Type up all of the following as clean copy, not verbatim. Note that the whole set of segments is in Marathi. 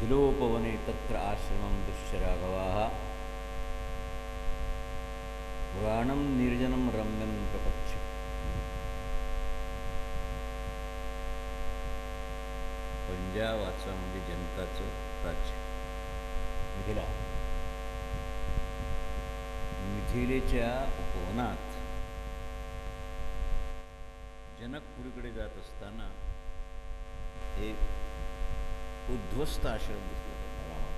मिथिलोपवने तत्र आश्रमं दृश्य राघवाः पुराणं निर्जनं रम्यं प्रपच्य. पंजाबाचं म्हणजे जनताचं राज्य मिथिला. मिथिलेच्या उपवनात जनकपुरीकडे जात असताना एक उद्ध्वस्त आश्रम दिसला रामाला.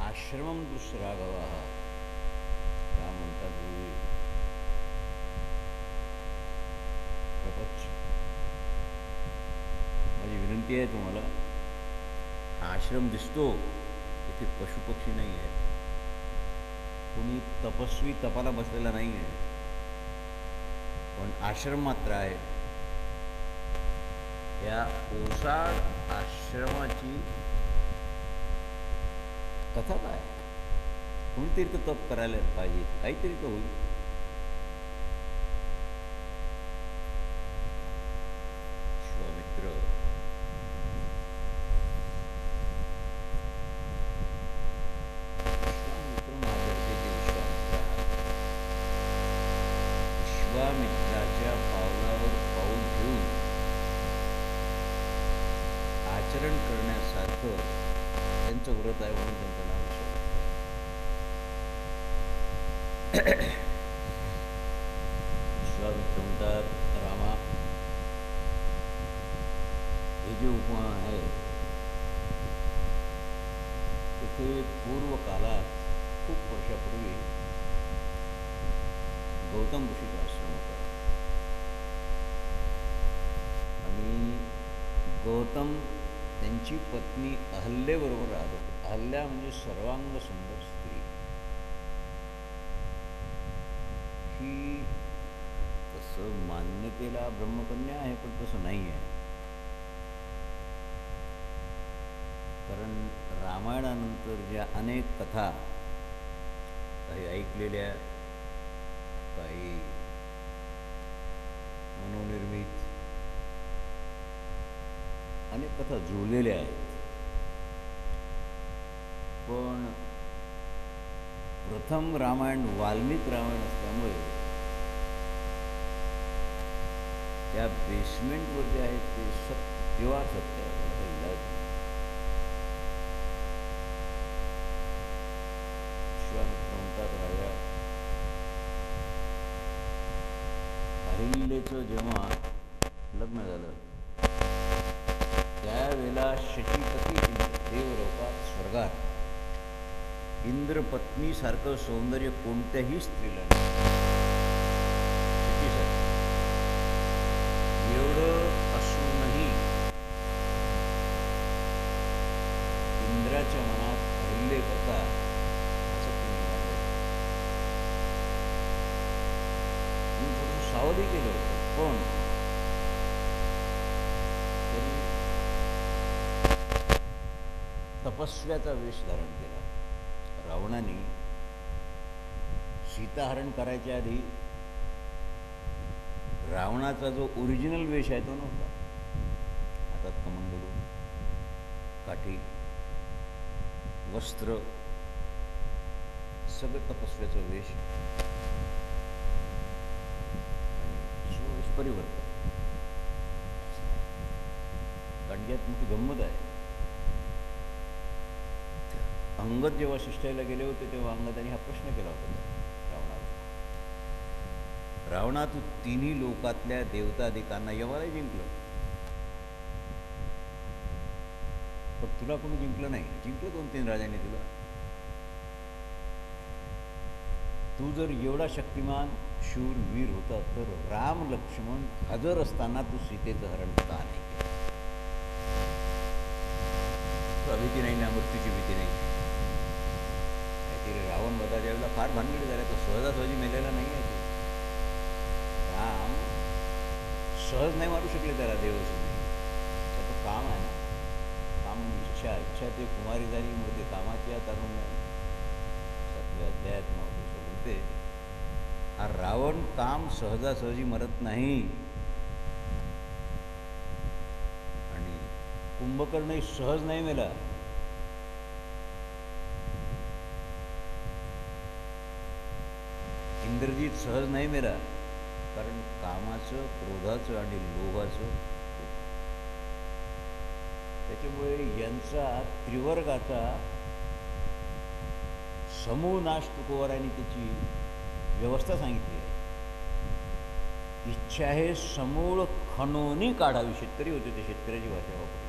आश्रमम दृश्य राघवा राम म्हणतात प्रपच्छ. माझी विनंती आहे तुम्हाला, हा आश्रम दिसतो इथे पशुपक्षी नाही आहे, कोणी तपस्वी तपाला बसलेला नाही आहे, पण आश्रम मात्र आहे. या ओसाड आश्रमाची कथा काय? कोणीतरी तर तप करायला पाहिजे, काहीतरी तर होईल. विश्वामित्र विश्वामित्राच्या पावलावर पाऊल घेऊन आचरण करण्यासारखं त्यांचं व्रत आहे, म्हणून त्यांचं नाव विश्वामित्र म्हणतात, रामा, हे जे उपमा आहे तिथे पूर्व काळात खूप वर्षापूर्वी गौतम ऋषीचा आश्रम होता आणि गौतम त्यांची पत्नी अहल्येबरोबर राहत होते. अहल्या म्हणजे सर्वांग सुंदर स्त्री. ही तसं मान्यतेला ब्रह्मकन्या आहे, पण तसं नाही आहे. कारण रामायणानंतर ज्या अनेक कथा काही ऐकलेल्या, काही मनोनिर्मित, अनेक कथा जुळलेल्या आहेत. पण प्रथम रामायण वाल्मिक रामायण असल्यामुळे त्या बेसमेंटवर जे आहेत ते सत्य सत्य विश्वामित्र म्हणतात, राजा, अहिल्याचं जेव्हा लग्न झालं त्यावेळेला शशीपती देवलोकात स्वर्गात इंद्रपत्नीसारखं सौंदर्य कोणत्याही स्त्रीला नाही. शशीसाठी एवढं असूनही इंद्राच्या मनात अहिल्ये कथा असं तुम्ही मानलं. मी थोडं सावधी केलं होतं, पण त्यांनी तपस्व्याचा वेश धारण केला. रावणाने सीताहरण करायच्या आधी रावणाचा जो ओरिजिनल वेश आहे तो नव्हता. हातात कमंडलू, काठी, वस्त्र, सगळं तपस्व्याचं वेश आणि स्ववेश परिवर्तन. गांडग्यात मोठी गंमत आहे. अंगद जेव्हा शिष्टायला गेले होते तेव्हा अंगदाने हा प्रश्न केला होता रावणाला, रावणा, तू तिन्ही लोकातल्या देवतादिकांना यमाला जिंकलं, पण तुला कोणी जिंकलं नाही. जिंकलं 2-3 राजांनी तुला. तू जर एवढा शक्तिमान शूर वीर होता तर राम लक्ष्मण हजर असताना तू सीतेचं हरण का नाही केलं? तुला भीती नाही ना, मृत्यूची भीती नाही? रावण वधाच्या वेळेला फार भानगडी झाल्या, तो सहजासहजी मेलेला नाही आहे. राम सहज नाही मारू शकले त्याला देवसून. त्याचं काम आहे ना, काम, इच्छा ते कुमारी झाली, मग ते कामाची तारुण्य. 7व्या अध्यायात मागून बोलते हा रावण काम सहजासहजी मरत नाही. आणि कुंभकर्णही सहज नाही मेला. इंद्रजित सहज नाही मेला. कारण कामाचं, क्रोधाचं आणि लोभाचं, त्याच्यामुळे यांचा त्रिवर्गाचा समूळ नाश तुकोबारायांनी त्याची व्यवस्था सांगितली आहे. इच्छा हे समूळ खणोनी काढावी. शेतकरी होते ते, शेतकऱ्याची भाषा वापरली.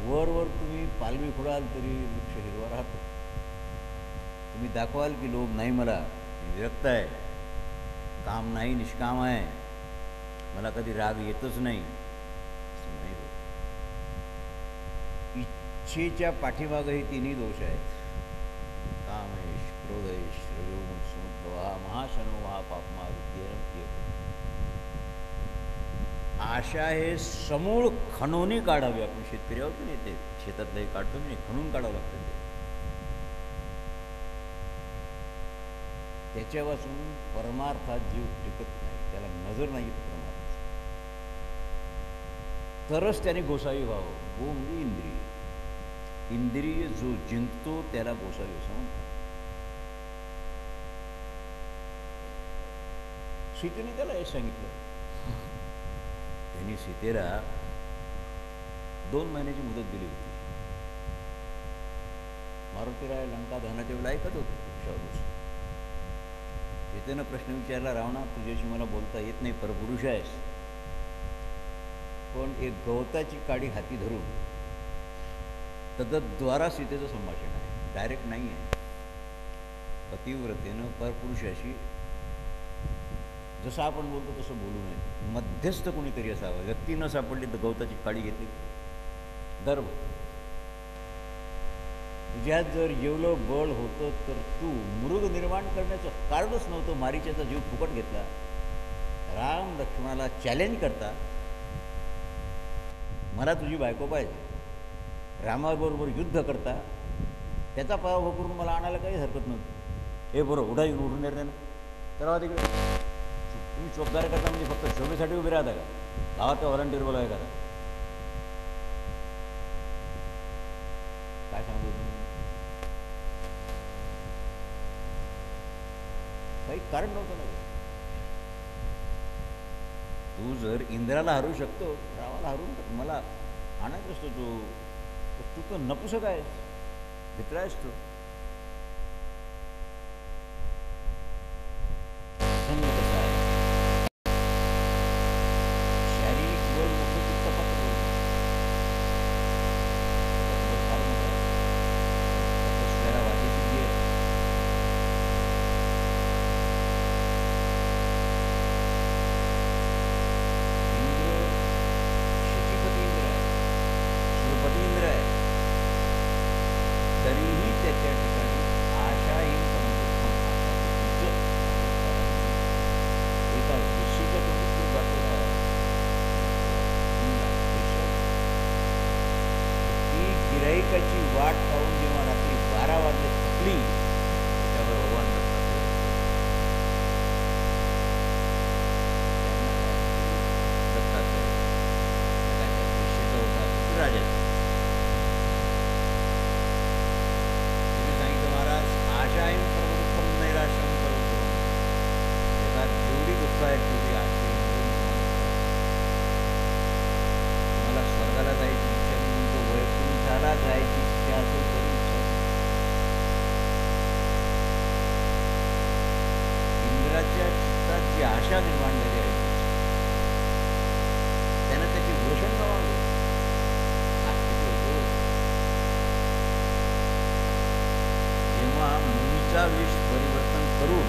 वर तुम्ही पालवी खुडाल तरी वृक्ष हिरवा राहतो. तुम्ही दाखवाल की लोभ नाही, मला विरक्त आहे, काम नाही, निष्काम आहे, मला कधी राग येतच नाही, असं नाही होत. इच्छेच्या पाठीमागे हे तिन्ही दोष आहेत. कामेश, क्रोधेश, रजोगुण, समुद्भव, महाशनो, महापापमा, विद्येनं प्रिय. आशा हे समूळ खणून काढावी. आपण शेतकरी आहोत नाही, ते शेतातलं हे काढतो नाही, खणून काढावं लागतं ते. त्याच्यापासून परमार्थात जीव टिकत नाही, त्याला नजर नाही येत परमार्थ. तरच त्याने गोसावी व्हावं. गो म्हणजे इंद्रिय. इंद्रिय जो जिंकतो त्याला गोसावी असं म्हणतात. सीतेने त्याला हे सांगितलं. त्यांनी सीतेला 2 महिन्याची मुदत दिली होती. मारुतीराय लंका दहनाच्या वेळेला ऐकत होते वृक्षावर. सीतेनं प्रश्न विचारला, रावणा तुझ्याशी मला बोलता येत नाही, परपुरुष आहेस, पण एक गवताची काडी हाती धरून तद्द्वारा सीतेचं संभाषण आहे, डायरेक्ट नाही आहे. पतिव्रतेनं परपुरुषाशी जसं आपण बोलतो तसं बोलू नये. मध्यस्थ कोणीतरी असावं. व्यक्ती न सापडली तर गवताची काडी घेतली. दर्भ तुझ्यात जर एवढं बळ होतं तर तू मृग निर्माण करण्याचं कारणच नव्हतं. मारीच्याचा जीव फुकट घेतला. राम लक्ष्मणाला चॅलेंज करता, मला तुझी बायको पाहिजे, रामाबरोबर युद्ध करता, त्याचा पराभव करून मला आणायला काही हरकत नव्हती. हे बरोबर उठून निर्णय ना तर तिकडे तुम्ही चोपदार करता म्हणजे फक्त शोभेसाठी उभे राहता का? गावात व्हॉलंटिअर बोलाय का? काय सांगतो तुम्ही? काही कारण नव्हतं ना. तू जर इंद्राला हरू शकतो, रामाला हरून टाक. मला आणायचं असतो तू तर नपुसक आहेस, भित्रा आहेस तू. संग कसा आहे? शारीरिक बल मोठं चित्त पात्र बोलतो. फार मोठं आहे. तपस्याला वाटेची जी आहे. इंद्र शचीपती इंद्र आहे, सुरपती इंद्र आहे, तरीही त्याच्या ठिकाणी आशाहीन एका ऋषीच्या तोंडून दाखवला. ती गिराईकाची वाट पाहून जेव्हा रात्री 12 वाजले थकली, त्यावर भगवान दत्तात्रय ऋषीचा होता राजाचा. तिने सांगितलं, महाराज आशाहीन सर्वदुःखम नैराश्यम सर्वदुःखम. जगात जेवढी दुःख आहेत तेवढी आशाहीन तुम्हाला स्वर्गाला जायची इच्छा म्हणून तो वैकुंठाला जायची इच्छा असेल तरी इच्छा नाही. इंद्राच्या चित्तात जी आशा निर्माण झाली आहे त्यानं त्याची वृषण गमावलं. आज किती होतो जेव्हा मुलीचा वेश परिवर्तन करून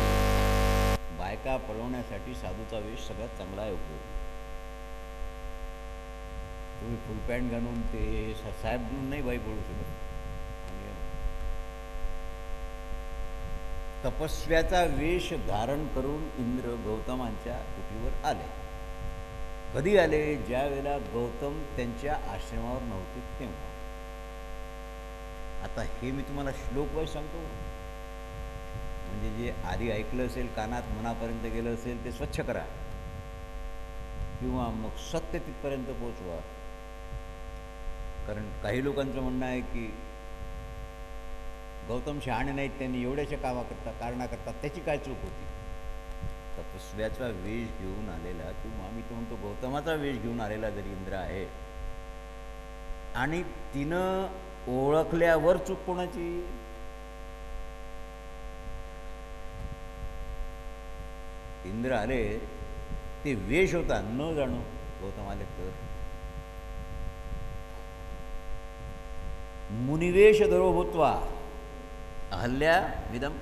बायका पळवण्यासाठी साधूचा वेश सगळ्यात चांगला आहे उपयोग. तुम्ही फुल पॅन्ट घालून ते साहेब म्हणून नाही बाई पळू शकत. तपस्व्याचा वेश धारण करून इंद्र गौतमांच्या कुटीवर आले. कधी आले? ज्या वेळेला गौतम त्यांच्या आश्रमावर नव्हते तेव्हा. आता हे मी तुम्हाला श्लोक वाईज सांगतो. म्हणजे जे आधी ऐकलं असेल, कानात मनापर्यंत गेलं असेल ते स्वच्छ करा, किंवा मग सत्य तिथपर्यंत पोचवा. कारण काही लोकांचं म्हणणं आहे की गौतम शहाणे नाहीत, त्यांनी एवढ्याशा कारणाकरता त्याची काय चूक होती. तर तस्व्याचा वेश घेऊन आलेला, किंवा आम्ही तो म्हणतो गौतमाचा वेश घेऊन आलेला जरी इंद्र आहे, आणि तिनं ओळखल्यावर चूक कोणाची. इंद्र आले ते वेश होता, न जाणू गौतम आले तर. मुनिवेश धरो भूत्वा अहल्या विदम.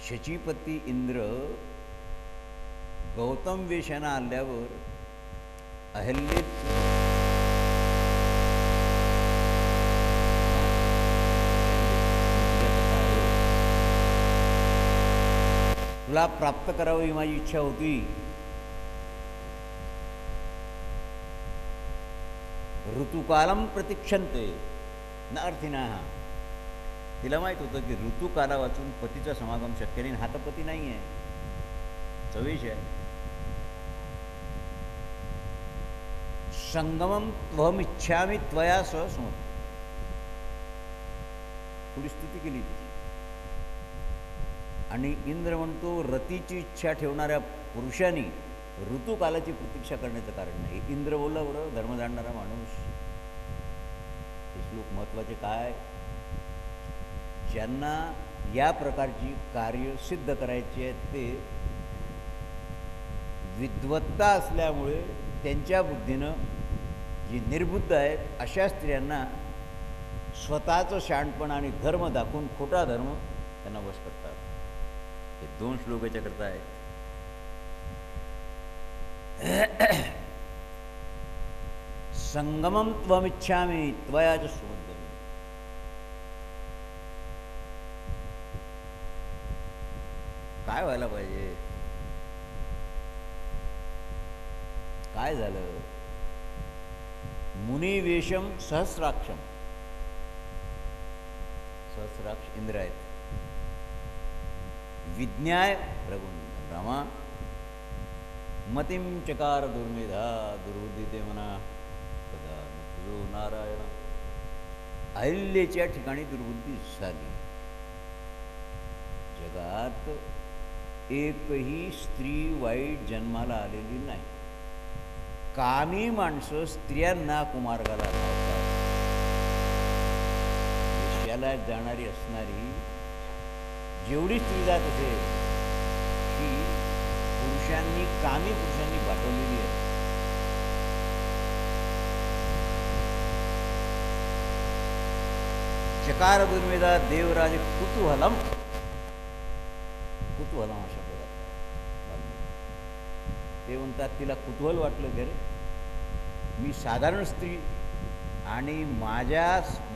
शचीपती इंद्र गौतम वेशानं आल्यावर अहल्येत तुला प्राप्त करावं ही माझी इच्छा होती. ऋतुकालम प्रतीक्षन्ते न अर्थिनाः. तिला माहीत होतं की ऋतुकाला वाचून पतीचा समागम शक्य नाही. हा तर पती नाही आहे, चवेश आहे. संगमम त्वमिच्छामि त्वया सह स्मृती. थोडी स्तुती केली तिची. आणि इंद्र म्हणतो रतीची इच्छा ठेवणाऱ्या पुरुषांनी ऋतुकालाची प्रतीक्षा करण्याचं कारण नाही. इंद्र बोलला बरं, धर्म जाणणारा माणूस. हे श्लोक महत्त्वाचे काय, ज्यांना या प्रकारची कार्य सिद्ध करायची आहेत ते विद्वत्ता असल्यामुळे त्यांच्या बुद्धीनं जी निर्बुद्ध आहेत अशा स्त्रियांना स्वतःचं शहाणपण आणि धर्म दाखवून खोटा धर्म त्यांना वश करतात. हे 2 श्लोक याच्याकरता आहेत. संगमम त्वमिच्छामि त्वया च सुबद्धमी. काय व्हायला पाहिजे, काय झालं. मुनिवेशम सहस्राक्षम. सहस्राक्ष इंद्र आहेत. विज्ञाय रघुनंदन रामा. मतिम चकार दुर्मेधा दुर्बुद्धीते मना तदा जो नारायण. अहिल्याच्या ठिकाणी दुर्बुद्धी झाली. जगात एकही स्त्री वाईट जन्माला आलेली नाही. कामी माणसं स्त्रियांना कुमार्गाला लावतात. वेश्याला जाणारी असणारी जेवढी स्त्री जात असेल ती पुरुषांनी, कामी पुरुषांनी पाठवलेली आहे. चकार दुर्मेधा देवराज कुतूहलम. कुतूहलम अशा प्रकारचा ते म्हणतात तिला कुतूहल वाटलं की रे मी साधारण स्त्री आणि माझ्या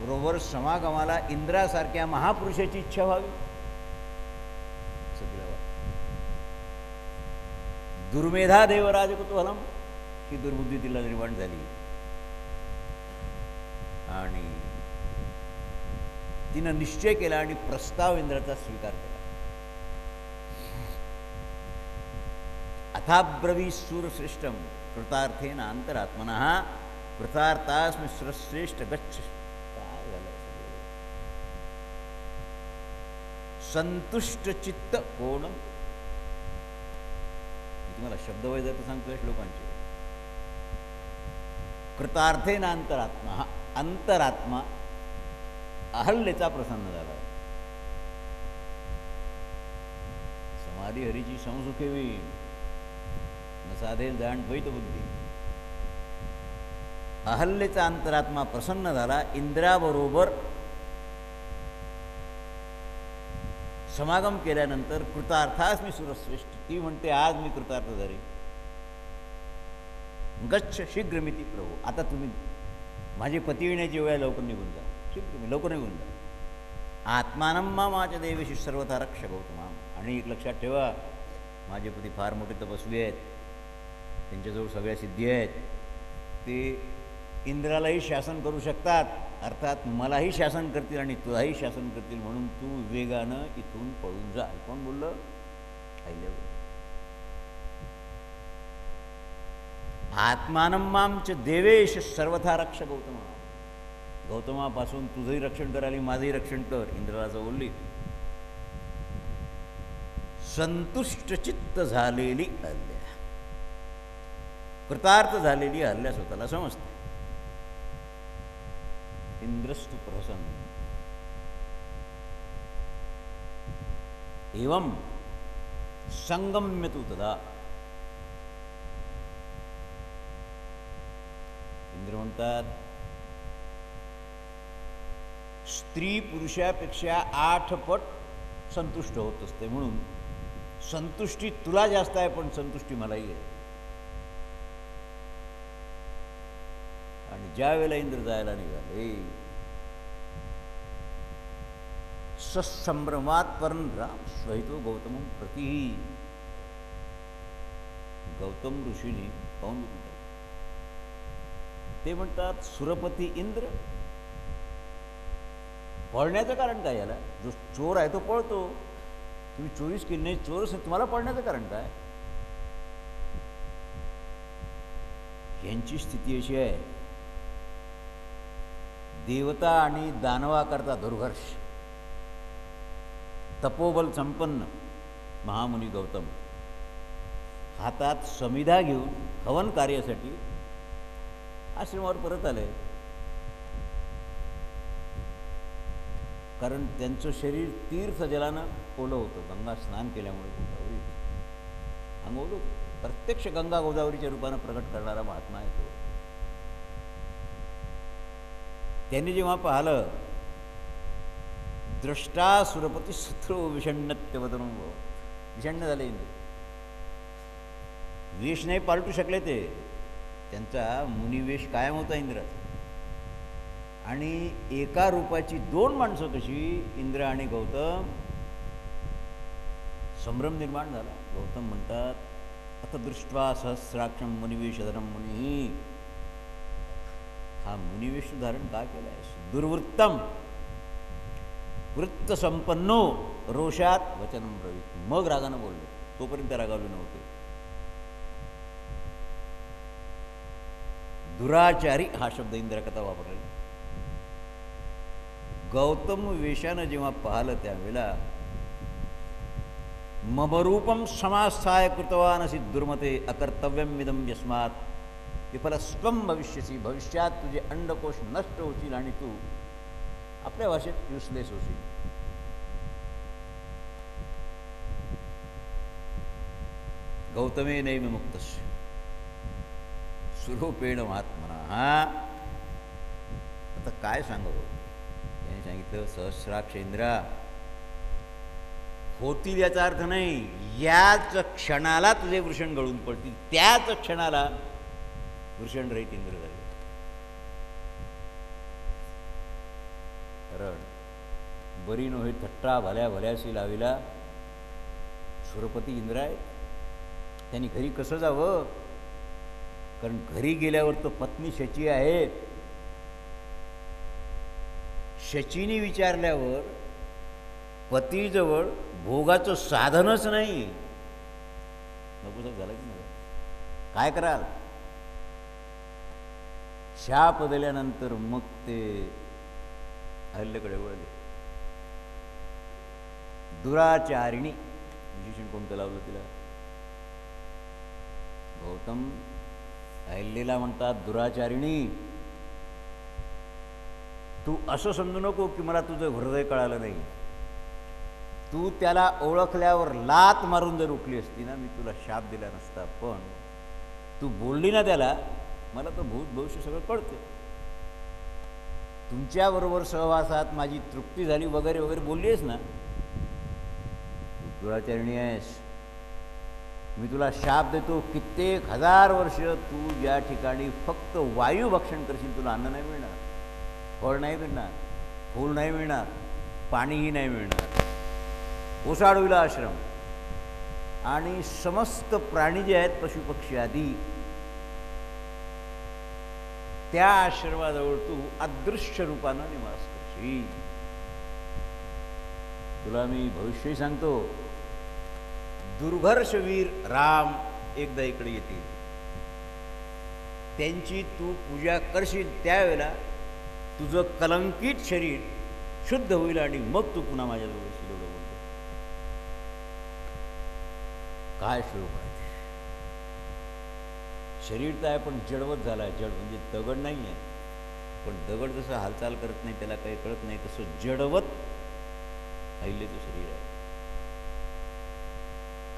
बरोबर समागमाला इंद्रासारख्या महापुरुषाची इच्छा व्हावी असं तिला वाटतं. दुर्मेधा देवराज कुतूहलम ही दुर्बुद्धी तिला निर्माण झाली आणि तिनं निश्चय केला आणि प्रस्ताव इंद्राचा स्वीकार केला. अथाब्रवी सूरश्रेष्ठम कृतार्थेन अंतरात्मनः कृतार्थास्मि सुरश्रेष्ठ गच्छ. काय झालं संतुष्ट चित्त कोण. मी तुम्हाला शब्द वैधता सांगतोय श्लोकांचे. कृतार्थेन अंतरात्मा. अंतरात्मा अहल्येचा प्रसन्न झाला. समाधी हरीची संसुखे होईल न साधेल जाण द्वैत बुद्धी. अहल्येचा अंतरात्मा प्रसन्न झाला. इंद्राबरोबर समागम केल्यानंतर कृतार्थास्मि सुरश्रेष्ठ. ती म्हणते आज मी कृतार्थ झाले. गच्छ शीघ्रमिती प्रभू. आता तुम्ही माझे पती येण्याची वेळ लवकर निघून जा. शीघ्र लवकर निघून जा. आत्मानं मामाच्या देवीशी सर्वथा रक्ष गौतमाम. आणि एक लक्षात ठेवा, माझे पती फार मोठे तपस्वी आहेत, त्यांच्याजवळ सगळ्या सिद्धी आहेत. ते इंद्रालाही शासन करू शकतात, अर्थात मलाही शासन करतील आणि तुलाही शासन करतील, म्हणून तू वेगानं इथून पळून जा. कोण बोललं? अहिल्याबाई. आत्मानं मांच देवेश सर्वथा रक्ष गौतमा. गौतमापासून तुझंही रक्षण कर आणि माझंही रक्षण कर. इंद्राचं बोलली. संतुष्ट चित्त झालेली अहल्या, कृतार्थ झालेली अहल्या स्वतःला समजते. इंद्रस्तु प्रसन्न. एवं संगम्य तू तदा. इंद्र म्हणतात, स्त्री पुरुषापेक्षा 8 पट संतुष्ट होत असते, म्हणून संतुष्टी तुला जास्त आहे, पण संतुष्टी मलाही आहे. आणि ज्या वेळेला इंद्र जायला निघाले, ससंभ्रमात परण राम स्वहितो गौतम प्रति. गौतम ऋषीने पाहून म्हणतात, ते म्हणतात, सुरपती इंद्र पळण्याचं कारण काय? याला जो चोर आहे तो पळतो, तुम्ही चोरीच केली नाही, चोरच तुम्हाला पळण्याचं कारण काय? यांची स्थिती अशी आहे, देवता आणि दानवाकरता दुर्घर्ष, तपोबल संपन्न महामुनी गौतम हातात समिधा घेऊन हवन कार्यासाठी आश्रमावर परत आले. कारण त्यांचं शरीर तीर्थजलानं ओलं होतं, गंगा स्नान केल्यामुळे गोदावरी अंग ओलं होतं. प्रत्यक्ष गंगा गोदावरीच्या रूपानं प्रकट करणारा महात्मा आहे तो. त्यांनी जेव्हा पाहिलं, द्रष्टा सुरपती शत्रू विषण्णत्यवदनं, विषण्ण झाले इंद्र. वेश नाही पालटू शकले ते, त्यांचा मुनिवेश कायम होता इंद्राचा. आणि एका रूपाची 2 माणसं कशी, इंद्र आणि गौतम, संभ्रम निर्माण झाला. गौतम म्हणतात, अथ दृष्ट्वा सहस्राक्षम मुनिवेशधरम मुनी. हा मुनिवेश धारण का केलाय? दुर्वृत्तम वृत्त संपन्नो रोषात वचनम ब्रवीत. मग रागानं बोलले, तोपर्यंत रागावले नव्हते. दुराचारी हा शब्द इंद्रकथा वापरला. गौतम वेशानं जेव्हा पाहिलं त्यावेळेला, ममरूपम समास्थाय कृतवान असि दुर्मते अकर्तव्यम इदम यस्मात् विफलस्त्वं भविष्यसी. भविष्यात तुझे अंडकोश नष्ट होतील आणि तू आपल्या भाषेत युसलेस होशील. गौतमे नैव मुक्तस्य सुरूपेण महात्मना. हा आता काय सांगावं? त्यांनी सांगितलं, सहस्राक्ष इंद्रा, होतील याचा अर्थ नाही, याच क्षणाला तुझे वृषण गळून पडतील, त्याच क्षणाला वृषण रहित इंद्र झाले. कारण बरी नव्हे थट्टा भल्या भल्याशी लाविला. सुरपती इंद्र आहे, त्यांनी घरी कसं जावं? कारण घरी गेल्यावर तो पत्नी शची आहे. शचीने विचारल्यावर पतीजवळ भोगाचं साधनच नाही. नपुसक झालं की नाही? काय कराल? शाप दिल्यानंतर मग ते अहल्येकडे वळले. दुराचारिणी विशेषण कोणतं लावलं तिला? गौतम अहल्येला म्हणतात, दुराचारिणी, तू असं समजू नको की मला तुझं हृदय कळालं नाही. तू त्याला ओळखल्यावर लात मारून जर उठली असती ना, मी तुला शाप दिला नसता. पण तू बोलली ना त्याला, मला तर भूत भविष्य सगळं कळतं. तुमच्याबरोबर सहवासात माझी तृप्ती झाली वगैरे वगैरे बोलली आहेस ना, दुराचारिणी आहेस. मी तुला शाप देतो, कित्येक हजार वर्ष तू या ठिकाणी फक्त वायू भक्षण करशील. तुला अन्न नाही मिळणार, फळ नाही मिळणार, फूल नाही मिळणार, पाणीही नाही मिळणार. ओसाडविला आश्रम आणि समस्त प्राणी जे आहेत, पशुपक्षी आदी, त्या आश्रमाजवळ तू अदृश्य रूपानं निवास करशील. तुला मी भविष्य सांगतो, दुर्घर्षवीर राम एकदा इकडे येतील, त्यांची तू पूजा करशील, त्यावेळेला तुझं कलंकित शरीर शुद्ध होईल आणि मग तू पुन्हा माझ्याजवळ येशील. एवढं बोलतो. काय श्लोक आहे. शरीर तर आहे पण जडवत झाला आहे. जड म्हणजे दगड नाही आहे, पण दगड जसं हालचाल करत नाही, त्याला काही कळत नाही, तसं जडवत अहिल्याचं शरीर आहे.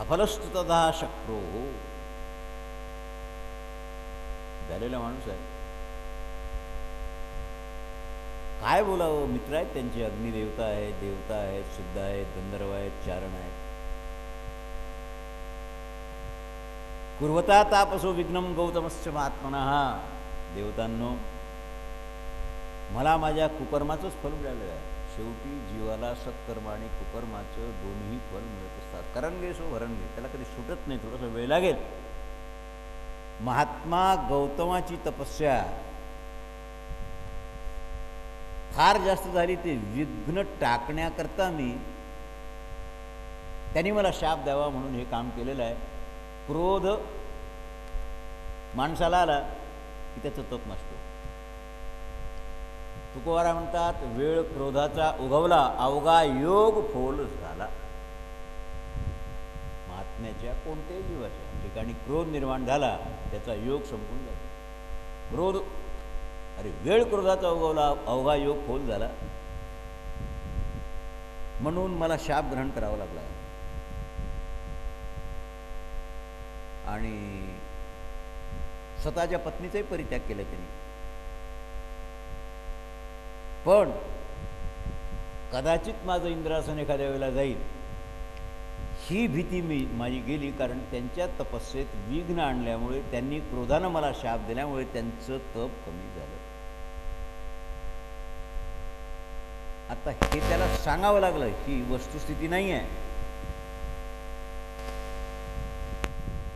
अफलस्तु तदा शक्रो, झालेला माणूस आहे. काय बोलावं. मित्र आहेत त्यांचे, अग्निदेवता आहेत, देवता आहेत, सिद्ध आहेत, गंधर्व आहेत, चारण आहेत. कुर्वता तापसो विघ्नम गौतमस्य महात्मनः. देवतांनो, मला माझ्या कुकर्माचंच फल मिळालं आहे. शेवटी जीवाला सत्कर्म आणि कुकर्माचं दोन्ही फल मिळत असतात. करंगे सो भरंगे, त्याला कधी सुटत नाही, थोडासा वेळ लागेल. महात्मा गौतमाची तपस्या फार जास्त झाली. ते विघ्न टाकण्याकरता त्यांनी मला शाप द्यावा म्हणून हे काम केलेलं आहे. क्रोध माणसाला आला की त्याचं तप नसतो. तुकोबारा म्हणतात, वेळ क्रोधाचा उगवला, अवघा योग फोल झाला. महात्म्याच्या कोणत्याही जीवाच्या ठिकाणी क्रोध निर्माण झाला, त्याचा योग संपून जातो. क्रोध, अरे वेळ क्रोधाचा उगवला, अवघा योग फोल झाला, म्हणून मला शाप ग्रहण करावा लागला. आणि स्वतःच्या पत्नीचाही परित्याग केला त्यांनी. पण कदाचित माझं इंद्रासन एखाद्या वेळेला जाईल ही भीती माझी गेली, कारण त्यांच्या तपस्येत विघ्न आणल्यामुळे, त्यांनी क्रोधानं मला शाप दिल्यामुळे त्यांचं तप कमी झालं. आता हे त्याला सांगावं लागलं, ही वस्तुस्थिती नाही आहे,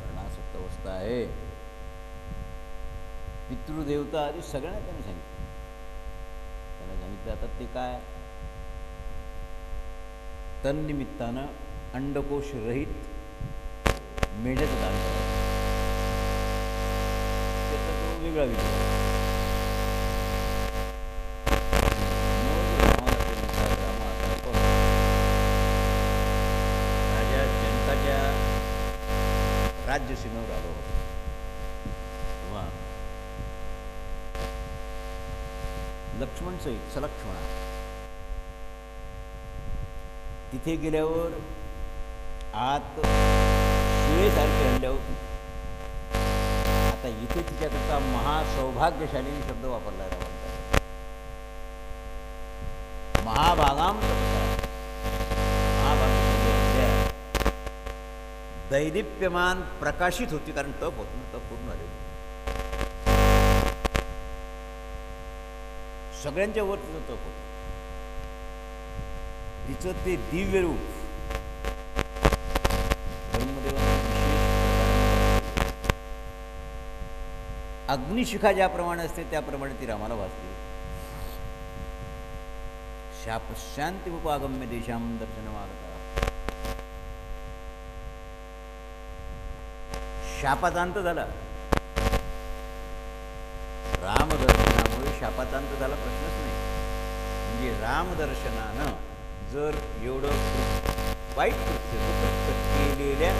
वर्णासक्त अवस्था आहे. पितृदेवता आधी सगळ्यांना त्यांनी सांगितलं. आता ते काय, तन्निमित्तानं अंडकोश रहित मेढ्याचं दान करायचं. त्याचा तो वेगळा विचार. राजा जनकाच्या राज्यसीमेवर आलो तेव्हा लक्ष्मण सहित सलक्ष्मणा तिथे गेल्यावर आत शिळेसारखे हल्ल्यावर, आता इथे तिच्याकरता महासौभाग्यशाली शब्द वापरला रावण. महाभागाम दैदिप्यमान प्रकाशित होती, कारण तप होत ना, तप पूर्ण झाले. सगळ्यांच्या वर तिचं तप होतं. तिचं ते दिव्य रूप ब्रह्मदेवाने विशेष अग्निशिखा ज्याप्रमाणे असते त्याप्रमाणे ती रामाला वाचली. शापशांती उपागम्य देशाम दर्शनमागता. शापाचा अंत झाला. रामदर्शनामुळे शापाचा अंत झाला, प्रश्नच नाही. म्हणजे रामदर्शनानं जर एवढं वाईट कृत्य केलेल्या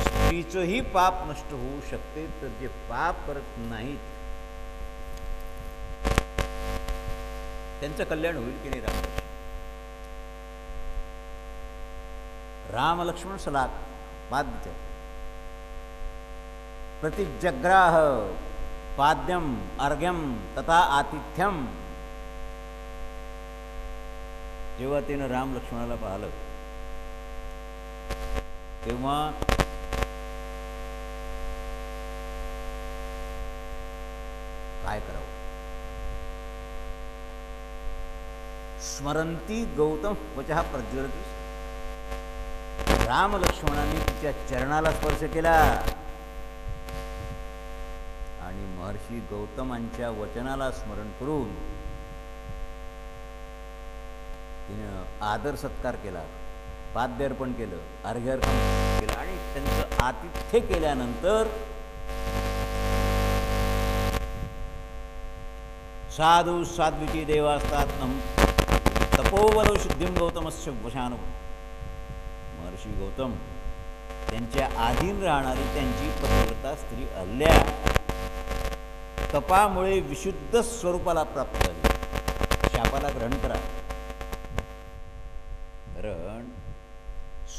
स्त्रीचंही पाप नष्ट होऊ शकते, तर जे पाप करत नाहीत त्यांचं कल्याण होईल की नाही. राम लक्ष्मण सलाक पाद्य प्रतिजग्राह पाद्यम अर्घ्यम तथा आतिथ्यम. जेव्हा तिनं राम लक्ष्मणाला पाहिलं तेव्हा काय करावं. स्मरंती गौतम वचः प्रज्वलती. राम लक्ष्मणांनी तिच्या चरणाला स्पर्श केला आणि महर्षी गौतमांच्या वचनाला स्मरण करून तिनं आदर सत्कार केला, पाद्य अर्पण केलं, अर्घ्य अर्पण केलं आणि त्यांचं आतिथ्य केल्यानंतर साधू साध्वीची देवास्तात तपोवलो शुद्धिम गौतमस्य वशानु. महर्षी गौतम त्यांच्या अधीन राहणारी त्यांची पतिव्रता स्त्री अहल्या तपामुळे विशुद्ध स्वरूपाला प्राप्त झाली. शापाला ग्रहण करा, कारण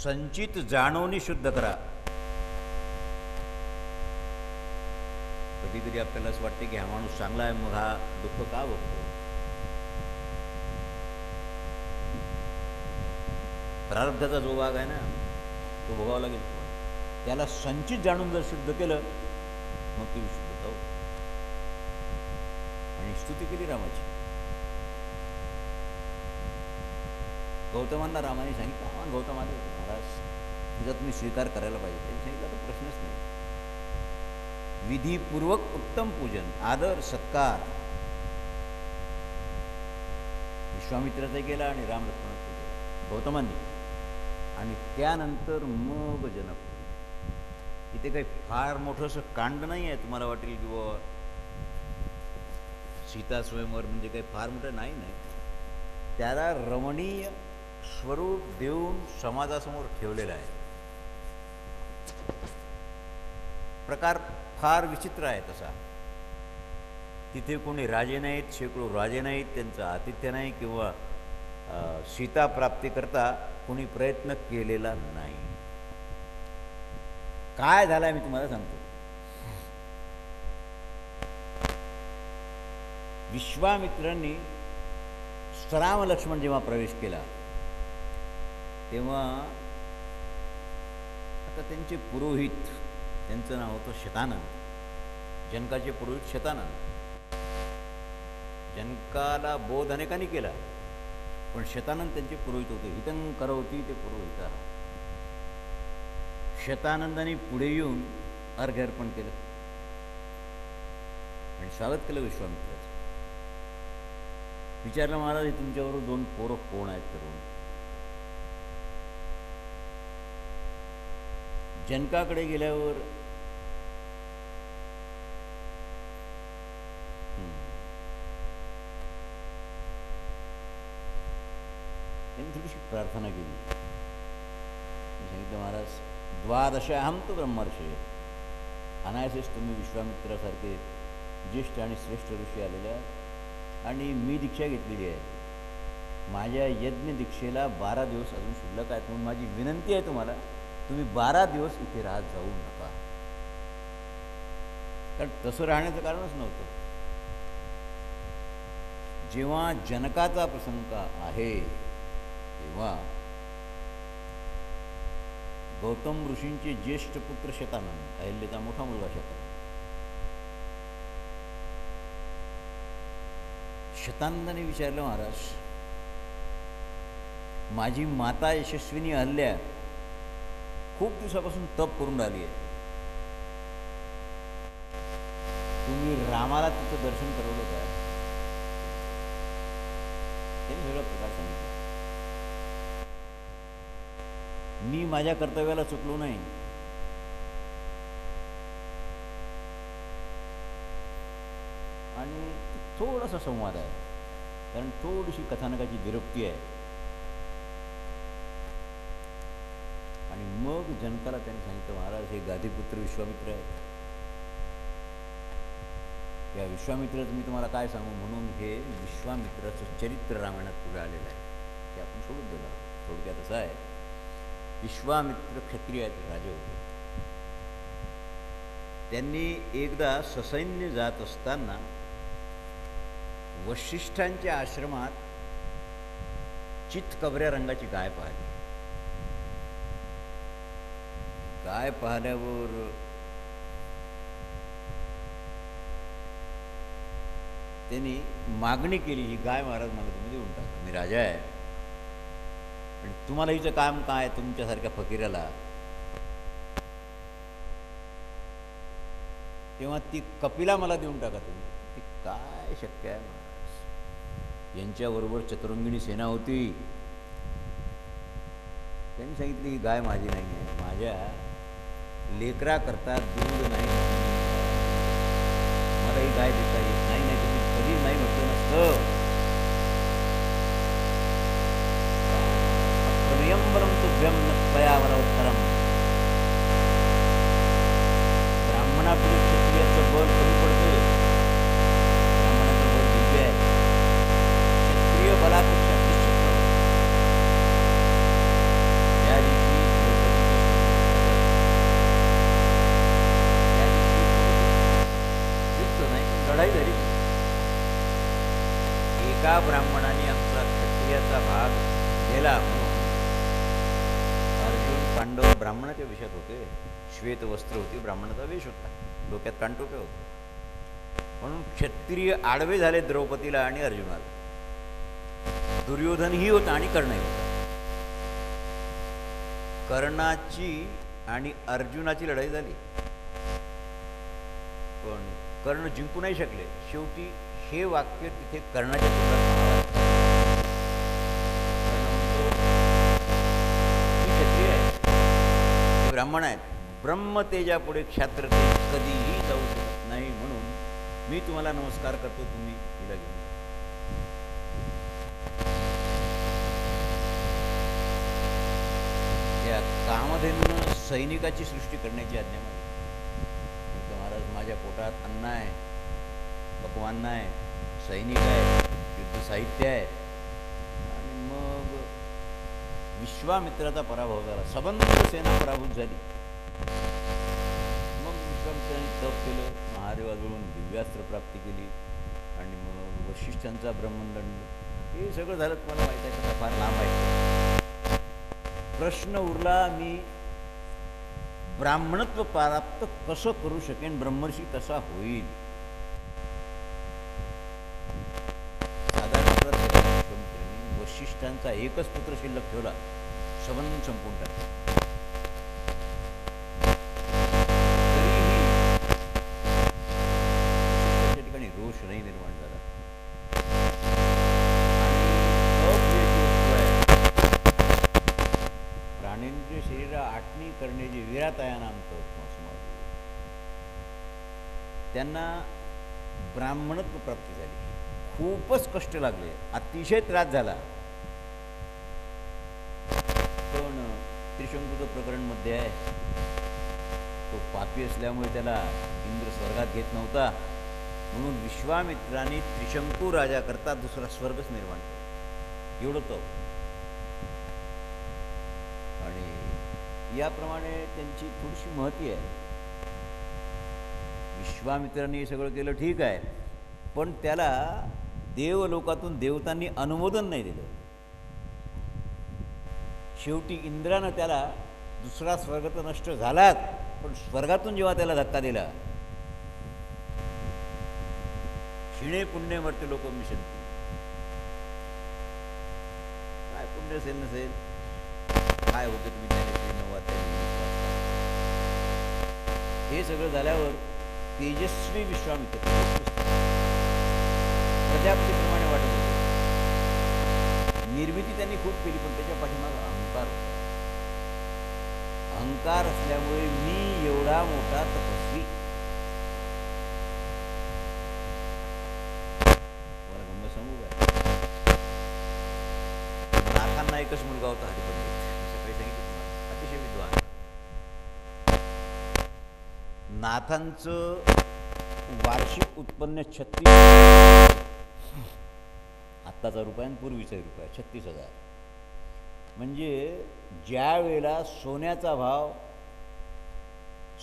संचित जाणवणी शुद्ध करा. कधी कधी आपल्याला असं वाटते की हा माणूस चांगला आहे, मग हा दुःख का बघतो. प्रारब्धाचा जो भाग आहे ना तो भोगावा लागेल. त्याला संचित जाणून जर शुद्ध केलं मग ती विशुद्धता होते. आणि स्तुती केली रामाची. गौतमांना रामाने सांगितलं, गौतम आले महाराज, तुझा तुम्ही स्वीकार करायला पाहिजे. त्यांनी सांगितलं तर प्रश्नच नाही. विधीपूर्वक उत्तम पूजन, आदर सत्कार विश्वामित्राचा केला आणि राम लक्ष्मणाचा केला गौतमांनी. आणि त्यानंतर मग जनक. इथे काही फार मोठं असं कांड नाही आहे. तुम्हाला वाटेल की बाबा सीता स्वयंवर म्हणजे काही फार मोठं नाही. त्याला रमणीय स्वरूप देऊन समाजासमोर ठेवलेला आहे. प्रकार फार विचित्र आहे तसा. तिथे कोणी राजे नाहीत, शेकडो राजे नाहीत, त्यांचं आतिथ्य नाही किंवा सीता प्राप्तीकरता कोणी प्रयत्न केलेला नाही. काय झालंय मी तुम्हाला सांगतो. विश्वामित्रांनी राम लक्ष्मण जेव्हा प्रवेश केला तेव्हा आता त्यांचे पुरोहित, त्यांचं नाव होतं शतानंद. जनकाचे पुरोहित शतानंद. जनकाला बोध अनेकांनी केला, पण शतानंद त्यांचे पुरोहित होते. हितं करोती ते पुरोहिता. शतानंदांनी पुढे येऊन अर्घ्य अर्पण केलं आणि स्वागत केलं विश्वामित्राचं. विचारलं, महाराज हे तुमच्याबरोबर 2 पोरं कोण आहेत करून. जनकाकडे गेल्यावर त्यांनी थोडीशी प्रार्थना केली. सांगितलं, महाराज 12 अहम तो ब्रह्मर्षी. अनायासेच तुम्ही विश्वामित्रासारखे ज्येष्ठ आणि श्रेष्ठ ऋषी आलेल्या आणि मी दीक्षा घेतलेली आहे. माझ्या यज्ञ दीक्षेला 12 दिवस अजून शिल्लक आहेत. म्हणून माझी विनंती आहे तुम्हाला, तुम्ही 12 दिवस इथे राहत जाऊ नका. कारण तसं राहण्याचं कारणच नव्हतं. जेव्हा जनकाचा प्रसंग आहे तेव्हा गौतम ऋषींचे ज्येष्ठ पुत्र शतानंद, अहिल्याचा मोठा मुलगा शतानंद, शतानंदाने विचारलं, महाराज माझी माता यशस्विनी अहल्या खूप दिवसापासून तप करून राहिली आहे. तुम्ही रामाला तिचं दर्शन करवलं का. त्यांनी सगळा प्रकार सांगितला. मी माझ्या कर्तव्याला चुकलो नाही. आणि थोडासा संवाद आहे, कारण थोडीशी कथानकाची विरक्ती आहे. आणि मग जनकाला त्यांनी सांगितलं, महाराज हे गादीपुत्र विश्वामित्र आहेत. या विश्वामित्राचं मी तुम्हाला काय सांगू. म्हणून हे विश्वामित्राचं चरित्र रामायणात पुढे आलेलं आहे. ते आपण सोडून दिलं. थोडक्यात असं आहे, विश्वामित्र क्षत्रियाचे राजे होते. त्यांनी एकदा ससैन्य जात असताना वशिष्ठांच्या आश्रमात चितकबऱ्या रंगाची गाय पाहिली. गाय पाहिल्यावर त्यांनी मागणी केली, ही गाय महाराज मला तुम्ही देऊन टाका. मी राजा आहे आणि तुम्हाला हिचं काम काय, तुमच्यासारख्या फकीराला. तेव्हा ती कपिला मला देऊन टाका तुम्ही. ती काय शक्य आहे महाराज? यांच्याबरोबर चतुरंगिणी सेना होती. त्यांनी सांगितली, ही गाय माझी नाही आहे, माझ्या लेकराकरता दूध नाही, मला ही गाय देता येत नाही. नाही तुम्ही कधी नाही म्हटलं नसतं. अप्रयंबरम तुभ्यम नया उत्तरम. ब्राह्मणापुढे क्षत्रियाचं बळ कमी पडते. ब्राह्मणाचं बळ दिव्य आहे. क्षत्रिय बलापेक्षा निश्चित त्या दिवशी नाही पण लढाई झाली. एका ब्राह्मणाने आमचा क्षत्रियाचा भाग गेला म्हणून अर्जुन पांडव ब्राह्मणाच्या वेशात होते. श्वेत वस्त्र होती, ब्राह्मणाचा वेश होता, डोक्यात कानटोपे होते. म्हणून क्षत्रिय आडवे झाले द्रौपदीला आणि अर्जुनाला. दुर्योधनही होता आणि कर्णही होता. कर्णाची आणि अर्जुनाची लढाई झाली, पण कर्ण जिंकू नाही शकले. शेवटी हे वाक्य तिथे कर्णाच्या तोंडात क्षत्रिय आहे, ते ब्राह्मण आहेत, ब्रह्मतेजापुढे क्षात्रतेज कधीही जाऊ शकत नाही, म्हणून मी तुम्हाला नमस्कार करतो, तुम्ही तिला घेऊन. या कामधेनून सैनिकाची सृष्टी करण्याची आज्ञा मागितली. महाराज माझ्या पोटात अन्न आहे, पक्वान्न आहे, सैनिक आहे, युद्ध साहित्य आहे. आणि मग विश्वामित्राचा पराभव झाला, सबंध सेना पराभूत झाली. मग विश्वामित्राने तप केलं, महादेवाजवळून दिव्यास्त्र प्राप्ती केली आणि मग वशिष्ठांचा ब्रह्मदंड, हे सगळं झालं. तुम्हाला माहीत आहे, त्याचा फार लांब आहे. प्रश्न उरला, मी ब्राह्मणत्व प्राप्त कसं करू शकेन, ब्रह्मर्षी कसा होईल. वशिष्ठांचा एकच पुत्र शिल्लक ठेवला, संबंध संपून टाकला. तरीही वशिष्ठांच्या ठिकाणी रोष नाही निर्माण झाला. प्राणेंद्रिय शरीरा आटणी करण्याची विरातया नामतो त्यांना ब्राह्मणत्व प्राप्ती झाली. खूपच कष्ट लागले, अतिशय त्रास झाला. पण त्रिशंकूचं प्रकरण मध्ये आहे, तो पापी असल्यामुळे त्याला इंद्र स्वर्गात घेत नव्हता, म्हणून विश्वामित्राने त्रिशंकू राजा करता दुसरा स्वर्गच निर्माण केला. एवढं तो. आणि याप्रमाणे त्यांची थोडीशी महती आहे. विश्वामित्राने हे सगळं केलं, ठीक आहे, पण त्याला देवलोकातून देवतांनी अनुमोदन नाही दिलं. शेवटी इंद्रानं त्याला, दुसरा स्वर्ग तर नष्ट झालाच, पण स्वर्गातून जेव्हा त्याला धक्का दिला, क्षीणे पुण्य मरते लोक मिशंती. काय पुण्य असेल नसेल, काय होते तुम्ही हे सगळं झाल्यावर तेजस्वी विश्वामित्र प्रजापतीप्रमाणे वाटत होते. निर्मिती त्यांनी खूप केली, पण त्याच्या पाठीमागे अहंकार होता. अहंकार असल्यामुळे मी एवढा मोठा तपस्वी. मला गंमत सांगू काय, नाथांना एकच मुलगा होता, हरिपंडित. सकाळी सांगितलं तुम्हाला, अतिशय विद्वान. नाथांचं वार्षिक उत्पन्न 36,000, आत्ताचा रुपया आणि पूर्वीचा रुपया 36,000. म्हणजे ज्या वेळेला सोन्याचा भाव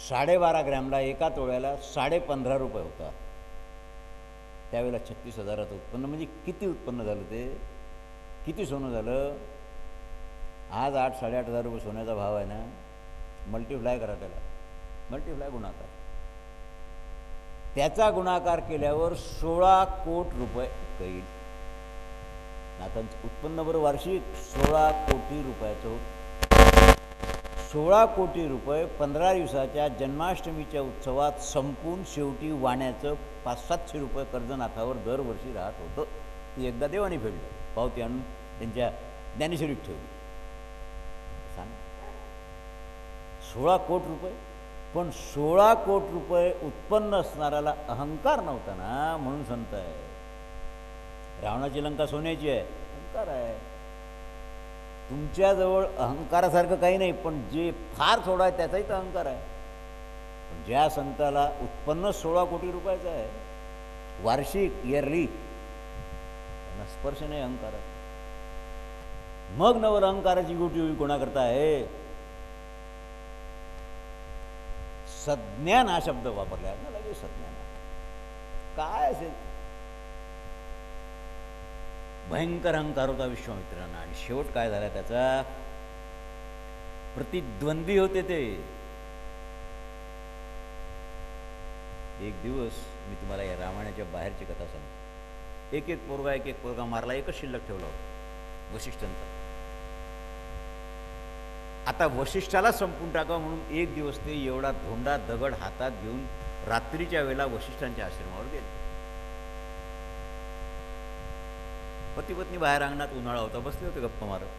12.5 ग्रॅमला, एका तोळ्याला 15.5 रुपये होता, त्यावेळेला 36,000चं उत्पन्न. म्हणजे किती उत्पन्न झालं ते, किती सोनं झालं. आज 8-8.5 रुपये सोन्याचा भाव आहे ना, मल्टिप्लाय करा त्याला, मल्टिप्लाय गुणाकार, त्याचा गुणाकार केल्यावर 16 कोटी रुपये येईल. नाथांचं उत्पन्न बरं वार्षिक 16 कोटी रुपयाचं होतं. 16 कोटी रुपये 15 दिवसाच्या जन्माष्टमीच्या उत्सवात संपून शेवटी वाण्याचं 500-700 रुपये कर्जनाथावर दरवर्षी राहत होतं. ती एकदा देवाने फेडलं, पावती आणून त्यांच्या ज्ञानेश्वरीत ठेवली. सांग, 16 कोटी रुपये. पण 16 कोटी रुपये उत्पन्न असणाऱ्याला अहंकार नव्हता ना, म्हणून संत आहे. रावणाची लंका सोन्याची आहे, अहंकार आहे. तुमच्याजवळ अहंकारासारखं काही नाही, पण जे फार थोडा आहे त्याचाही तर अहंकार आहे. पण ज्या संताला उत्पन्न 16 कोटी रुपयाचं आहे वार्षिक, इयरली, त्यांना स्पर्श नाही अहंकाराचा. मग नवल अहंकाराची गोटी होई कोणाकरता आहे? सज्ञान हा शब्द वापरला आहे ना, लगेच सज्ञान काय असेल. भयंकर अहंकार होता विश्वामित्रांना. आणि शेवट काय झाला त्याचा? प्रतिद्वंद्वी होते ते. एक दिवस मी तुम्हाला या रामायणाच्या बाहेरची कथा सांगतो. एक पोरगा मारला, एकच शिल्लक ठेवला होता, वसिष्ठांचा. आता वसिष्ठाला संपून टाका म्हणून एक दिवस ते एवढा धोंडा दगड हातात घेऊन रात्रीच्या वेळेला वसिष्ठांच्या आश्रमावर गेले. पती पत्नी बाहेर अंगणात, उन्हाळा होता, बसले होते गप्पा मारत.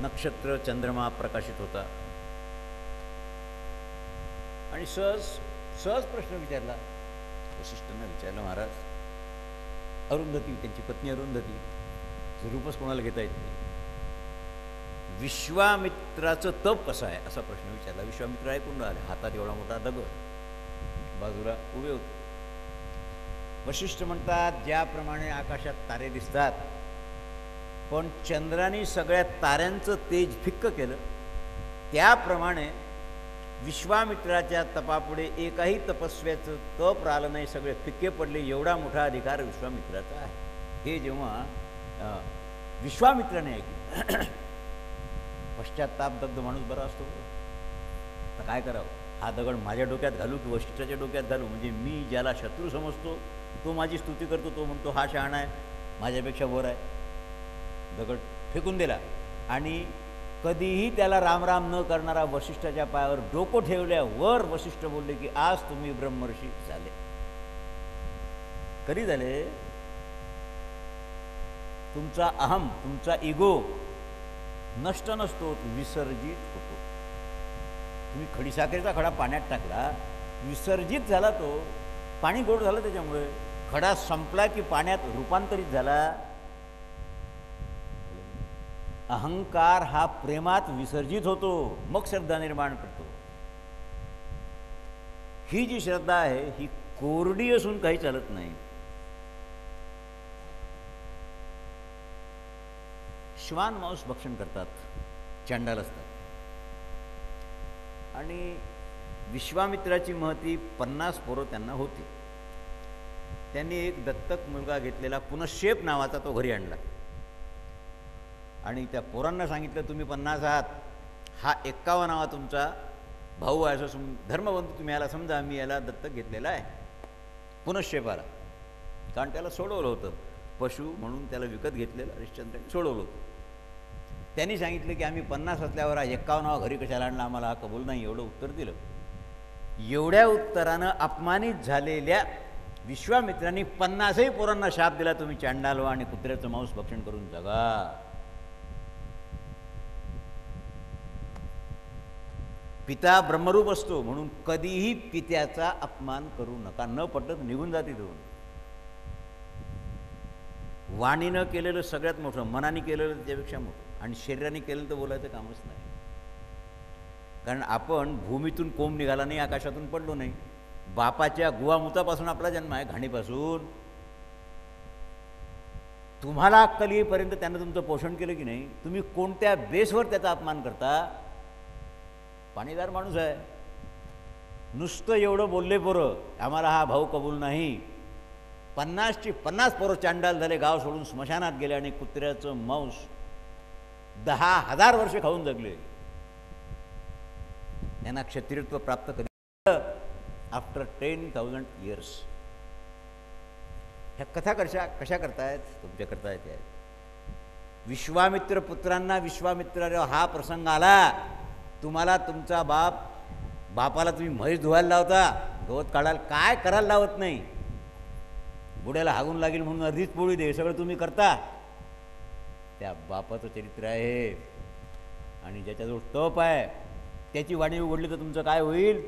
नक्षत्र चंद्रमा प्रकाशित होता. आणि सहज प्रश्न विचारला. वसिष्ठांना विचारला, महाराज, अरुंधती, त्यांची पत्नी अरुंधती, रूपच कोणाला घेता येत नाही, विश्वामित्राचं तप कसं आहे असा प्रश्न विचारला. विश्वामित्र ऐकून आले. हातात एवढा मोठा दगड, बाजूला उभे होते. वशिष्ठ म्हणतात, ज्याप्रमाणे आकाशात तारे दिसतात, पण चंद्राने सगळ्या ताऱ्यांचं तेज फिक्क केलं, त्याप्रमाणे विश्वामित्राच्या तपापुढे एकाही तपस्व्याचं तप राहिलं नाही, सगळे फिक्के पडले. एवढा मोठा अधिकार विश्वामित्राचा आहे. हे जेव्हा विश्वामित्राने ऐकलं, पश्चात्तापदग्ध माणूस बरा असतो. आता काय करावं? हा दगड माझ्या डोक्यात घालू की वशिष्ठाच्या डोक्यात घालू? म्हणजे मी ज्याला शत्रू समजतो तो माझी स्तुती करतो, तो म्हणतो हा शहाणा आहे, माझ्यापेक्षा वर आहे. दगड फेकून दिला. आणि कधीही त्याला रामराम न करणारा वशिष्ठाच्या पायावर डोकं ठेवल्यावर वशिष्ठ बोलले की आज तुम्ही ब्रह्मर्षी झाले. कधी झाले? तुमचा अहम, तुमचा इगो नष्ट नसतो, विसर्जित होतो. तुम्ही खडीसाखरेचा खडा पाण्यात टाकला, विसर्जित झाला तो, पाणी गोड झालं त्याच्यामुळे. खडा संपला की पाण्यात रूपांतरित झाला. अहंकार हा प्रेमात विसर्जित होतो, मग श्रद्धा निर्माण करतो. ही जी श्रद्धा आहे ही कोरडी असून काही चालत नाही. श्वान मांस भक्षण करतात, चंडाल असतात. आणि विश्वामित्राची महती 50 पोरं त्यांना होती. त्यांनी एक दत्तक मुलगा घेतलेला पुनश्शेप नावाचा तो घरी आणला. आणि त्या पोरांना सांगितलं, तुम्ही 50 आहात, हा 51 तुमचा भाऊ आहे असं धर्मबंधू तुम्ही याला समजा, मी याला दत्तक घेतलेला आहे पुनश्शेपाला. कारण त्याला सोडवलं होतं, पशु म्हणून त्याला विकत घेतलेलं हरिश्चंद्राने सोडवलं होतं. त्यांनी सांगितलं की आम्ही 50 असल्यावर हा 51 घरी कशाला आणला, आम्हाला हा कबूल नाही, एवढं उत्तर दिलं. एवढ्या उत्तरानं अपमानित झालेल्या विश्वामित्रांनी 50ही पोरांना शाप दिला, तुम्ही चांडाल आणि कुत्र्याचं मांस भक्षण करून जगा. पिता ब्रह्मरूप असतो म्हणून कधीही पित्याचा अपमान करू नका. न पटत निघून जाते दोन. वाणीनं केलेलं सगळ्यात मोठं, मनाने केलेलं त्यापेक्षा मोठं, आणि शरीराने केलेलं तर बोलायचं कामच नाही. कारण आपण भूमीतून कोंब निघाला नाही, आकाशातून पडलो नाही. बापाच्या गुवामुतापासून आपला जन्म आहे, घाणीपासून. तुम्हाला अक्कल येईपर्यंत त्यानं तुमचं पोषण केलं की नाही? तुम्ही कोणत्या बेसवर त्याचा अपमान करता? पाणीदार माणूस आहे, नुसतं एवढं बोलले पोरं आम्हाला हा भाऊ कबूल नाही. 50ची 50 पोरं चांडाल झाले, गाव सोडून स्मशानात गेले आणि कुत्र्याचं मांस 10,000 वर्ष खाऊन जगले. त्यांना क्षत्रियत्व प्राप्त कधी? After 10,000 years. ह्या कथा कशा करतायत? तुमच्या करता येते आहेत. विश्वामित्र पुत्रांना विश्वामित्र हा प्रसंग आला, तुम्हाला तुमचा बापाला तुम्ही म्हैस धुवायला लावता, गवत काढायला काय करायला लावत नाही, बुड्याला हागून लागेल म्हणून अर्धीच पोळी दे, सगळं तुम्ही करता. त्या बापाचं चरित्र आहे. आणि ज्याच्याजवळ तप आहे त्याची वाणी उघडली तर तुमचं काय होईल?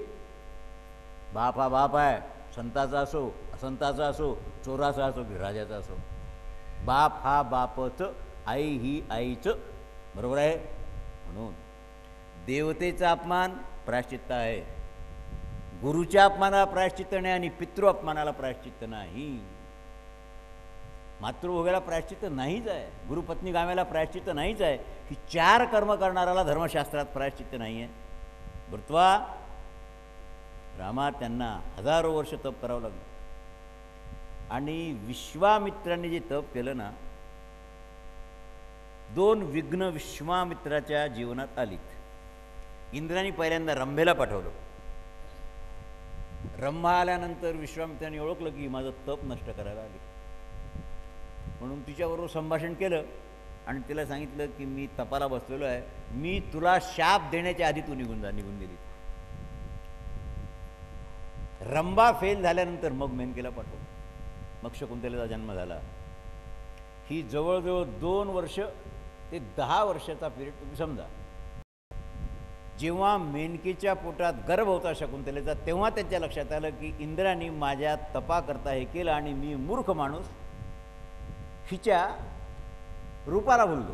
बाप हा बाप आहे, संताचा असो, असंताचा असो, चोराचा असो की राजाचा असो. बाप हा बापचं, आई ही आईचं. बरोबर आहे. म्हणून देवतेचा अपमान प्रायश्चित्त आहे, गुरुच्या अपमानाला प्रायश्चित्त नाही आणि पितृ अपमानाला प्रायश्चित्त नाही. मातृभोगाला प्रायश्चित्त नाहीच आहे, गुरुपत्नी गाव्याला प्रायश्चित्त नाहीच आहे. ही 4 कर्म करणाऱ्याला धर्मशास्त्रात प्रायश्चित्त नाही आहे. भृत्वा रामा त्यांना 1000 वर्ष तप करावं लागलं. आणि विश्वामित्रांनी जे तप केलं ना, 2 विघ्न विश्वामित्राच्या जीवनात आलीत. इंद्राने पहिल्यांदा रंभेला पाठवलं. रंभा आल्यानंतर विश्वामित्रांनी ओळखलं की माझं तप नष्ट करायला आले, म्हणून तिच्याबरोबर संभाषण केलं आणि तिला सांगितलं की मी तपाला बसलेलो आहे, मी तुला शाप देण्याच्या आधी तू निघून गेली. रंभा फेल झाल्यानंतर मग मेनकेला पाठवलं, मग शकुंतलेचा जन्म झाला. ही जवळजवळ 2 वर्ष ते 10 वर्षाचा पिरियड तुम्ही समजा. जेव्हा मेनकेच्या पोटात गर्भ होता शकुंतलेचा, तेव्हा त्यांच्या लक्षात आलं की इंद्राने माझ्या तपाकरता हे केलं आणि मी मूर्ख माणूस हिच्या रूपाला बोललो.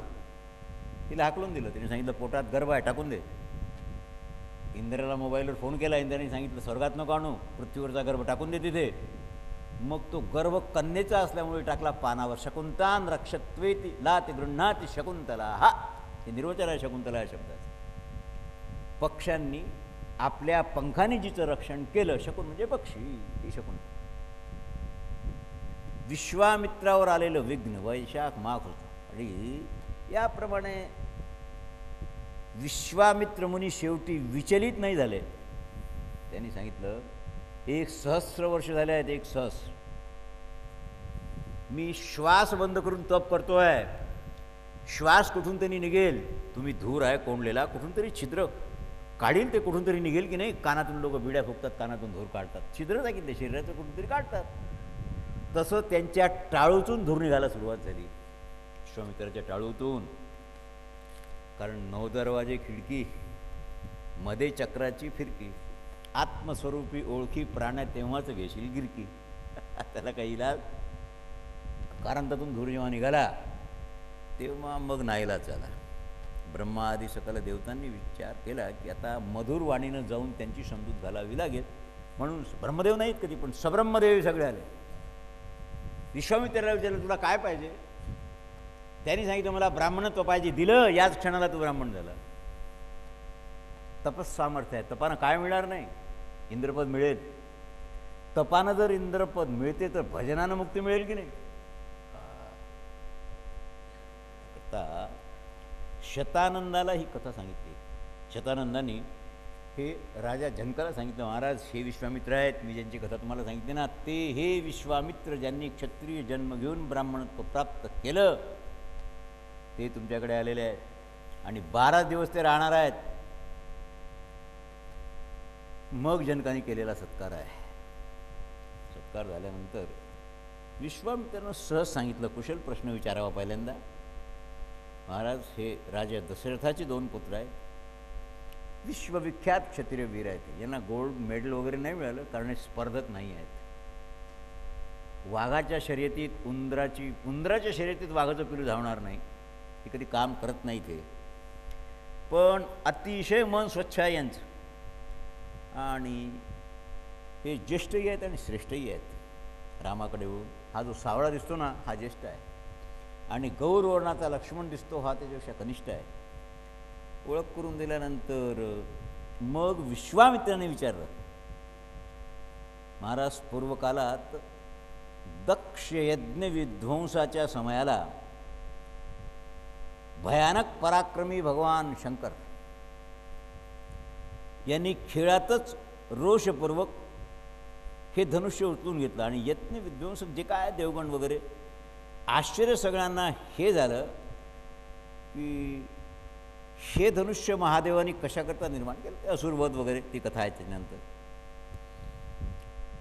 तिला हाकलून दिलं. तिने सांगितलं पोटात गर्भ आहे, टाकून दे. इंद्राला मोबाईलवर फोन केला. इंद्राने सांगितलं स्वर्गात नको आणू, पृथ्वीवरचा गर्भ टाकून दे तिथे. मग तो गर्भ कन्येचा असल्यामुळे टाकला पानावर. शकुंतान रक्षत्वेती लाती गृह्णाती शकुंतला. हा हे निर्वचन आहे शकुंतला या शब्दाचं. पक्ष्यांनी आपल्या पंखाने जिचं रक्षण केलं, शकुन म्हणजे पक्षी, ही शकुंतला. विश्वामित्रावर आलेलं विघ्न वैशाख माघ होतं. आणि याप्रमाणे विश्वामित्र मुनी शेवटी विचलित नाही झाले. त्यांनी सांगितलं 1,000 वर्ष झाले आहेत, 1,000. मी श्वास बंद करून तप करतोय, श्वास कुठून तरी निघेल. तुम्ही धूर आहे कोंडलेला, कुठून तरी छिद्र काढील, ते कुठून तरी निघेल की नाही. कानातून लोक बिड्या फुकतात, कानातून धूर काढतात, छिद्र सांगितले शरीराचं कुठून तरी काढतात. तसं त्यांच्या टाळूतून धूर निघायला सुरुवात झाली, विश्वामित्राच्या टाळूतून. कारण 9 दरवाजे खिडकी, मध्ये चक्राची फिरकी, आत्मस्वरूपी ओळखी प्राण्या तेव्हाच घेशील गिरकी. त्याला काही इलाज. कारण त्यातून धूर जेव्हा निघाला तेव्हा मग नाईलाज झाला. ब्रह्मा आदी सकल देवतांनी विचार केला की आता मधुर वाणीनं जाऊन त्यांची समजूत घालावी लागेल. म्हणून ब्रह्मदेव नाहीत कधी, पण सब्रह्मदेव सगळे आले. विश्वामित्राला विचारलं तुला काय पाहिजे. त्यांनी सांगितलं मला ब्राह्मणत्व पाहिजे. दिलं. याच क्षणाला तो ब्राह्मण झाला. तपस सामर्थ्य आहे. तपानं काय मिळणार नाही, इंद्रपद मिळेल. तपानं जर इंद्रपद मिळते तर भजनानं मुक्ती मिळेल की नाही. आता शतानंदाला ही कथा सांगितली. शतानंदांनी हे राजा जनकाला सांगितलं, महाराज हे विश्वामित्र आहेत, मी ज्यांची कथा तुम्हाला सांगितली ना, ते हे विश्वामित्र ज्यांनी क्षत्रिय जन्म घेऊन ब्राह्मणत्व प्राप्त केलं, ते तुमच्याकडे आलेले आहेत आणि 12 दिवस ते राहणार आहेत. मग जनकाने केलेला सत्कार आहे. सत्कार झाल्यानंतर विश्वामित्रानं सहज सांगितलं, कुशल प्रश्न विचारावा पहिल्यांदा. महाराज हे राजा दशरथाचे 2 पुत्र आहेत, विश्वविख्यात क्षत्रिय वीर आहेत. यांना गोल्ड मेडल वगैरे नाही मिळालं कारण हे स्पर्धक नाही आहेत. वाघाच्या शर्यतीत उंदराच्या शर्यतीत वाघाचं पिलू धावणार नाही, हे कधी काम करत नाही ते. पण अतिशय मन स्वच्छ आहे यांचं. आणि हे ज्येष्ठही आहेत आणि श्रेष्ठही आहेत. रामाकडे होऊन हा जो सावळा दिसतो ना, हा ज्येष्ठ आहे. आणि गौरवर्णाचा लक्ष्मण दिसतो, हा त्याच्यापेक्षा कनिष्ठ आहे. ओळख करून दिल्यानंतर मग विश्वामित्राने विचारलं, महाराज पूर्वकालात दक्ष यज्ञ विध्वंसाच्या समयाला भयानक पराक्रमी भगवान शंकर यांनी खेळातच रोषपूर्वक हे धनुष्य उचलून घेतलं. आणि यज्ञ विध्वंसक जे काय देवगण वगैरे, आश्चर्य सगळ्यांना हे झालं की हे धनुष्य महादेवानी कशाकरता निर्माण केलं, ते असुरवध वगैरे ती कथा आहे. त्याच्यानंतर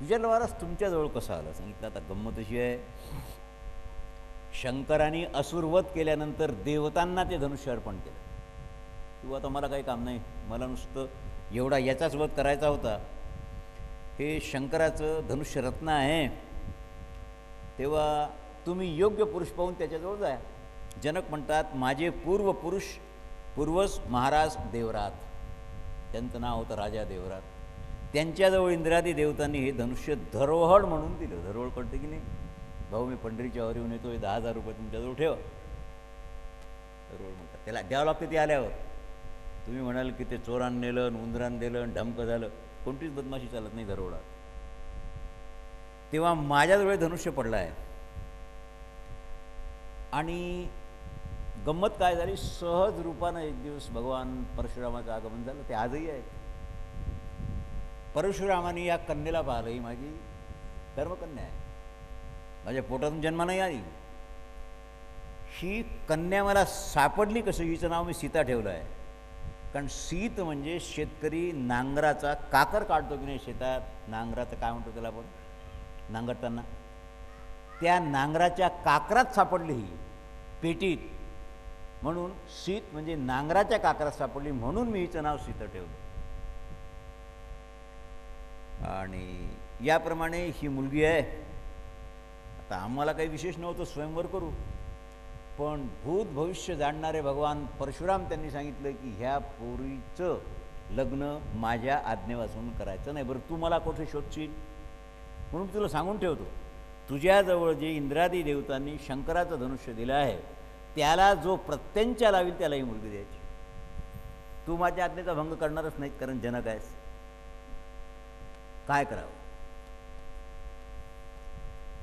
विचारलं महाराज तुमच्याजवळ कसं आलं. सांगितलं आता गंमत अशी आहे, शंकरांनी असुरवध केल्यानंतर देवतांना ते धनुष्य अर्पण केलं. किंवा आता मला काही काम नाही, मला नुसतं एवढा याचाच वध करायचा होता, हे शंकराचं धनुष्य रत्न आहे, तेव्हा तुम्ही योग्य पुरुष पाहून त्याच्याजवळ जा. जनक म्हणतात माझे पूर्वज महाराज देवरात, त्यांचं नाव होतं राजा देवरात, त्यांच्याजवळ इंद्रादी देवतांनी हे धनुष्य धरोहर म्हणून दिलं. धरोहर कळतं की नाही भाऊ, मी पंढरीच्या वर येऊन येतो, 10,000 रुपये तुमच्याजवळ ठेवा. धरोहर म्हणतात त्याला, द्यावं लागतं ते आल्यावर. तुम्ही म्हणाल की ते चोरान नेलं, उंदरान दिलं, ढमकं झालं, कोणतीच बदमाशी चालत नाही धरोहरात. तेव्हा माझ्याजवळ धनुष्य पडलं आहे. आणि गंमत काय झाली, सहज रूपानं एक दिवस भगवान परशुरामाचं आगमन झालं. ते आजही आहे. परशुरामाने या कन्येला पाहिलं, ही माझी धर्मकन्या आहे, माझ्या पोटातून जन्म नाही आली, ही कन्या मला सापडली कसं, हिचं नाव मी सीता ठेवलं आहे. कारण सीत म्हणजे शेतकरी नांगराचा काकर काढतो की नाही शेतात, नांगराचं काय म्हणतो त्याला आपण, नांगरताना त्या नांगराच्या काकरात सापडली ही पेटीत, म्हणून सीत म्हणजे नांगराच्या काकरात सापडली, म्हणून मी हिचं नाव सीता ठेवलं. आणि याप्रमाणे ही मुलगी आहे. आता आम्हाला काही विशेष नव्हतं, स्वयंवर करू, पण भूत भविष्य जाणणारे भगवान परशुराम त्यांनी सांगितलं की ह्या पोरीचं लग्न माझ्या आज्ञेपासून करायचं नाही. बरं तू मला कुठे शोधशील, म्हणून तुला सांगून ठेवतो, तुझ्याजवळ जे इंद्रादी देवतांनी शंकराचं धनुष्य दिलं आहे त्याला जो प्रत्यंचा लावेल त्याला ही मुलगी द्यायची. तू माझ्या आज्ञेचा भंग करणारच नाहीत, कारण जनक आहेस. काय करावं.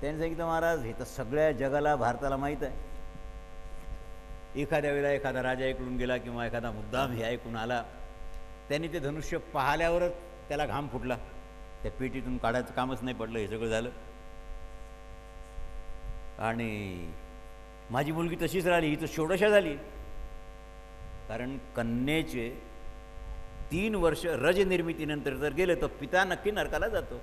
त्यांनी सांगितलं महाराज हे तर सगळ्या जगाला भारताला माहीत आहे. एखाद्या वेळेला एखादा राजा ऐकून गेला किंवा एखादा मुद्दाम हे ऐकून आला, त्यांनी ते धनुष्य पाहिल्यावरच त्याला घाम फुटला, त्या पेटीतून काढायचं कामच नाही पडलं, हे सगळं झालं. आणि माझी मुलगी तशीच राहिली, ही तर षोडशा झाली. कारण कन्येचे 3 वर्ष रजनिर्मितीनंतर जर गेले तर पिता नक्की नरकाला जातो.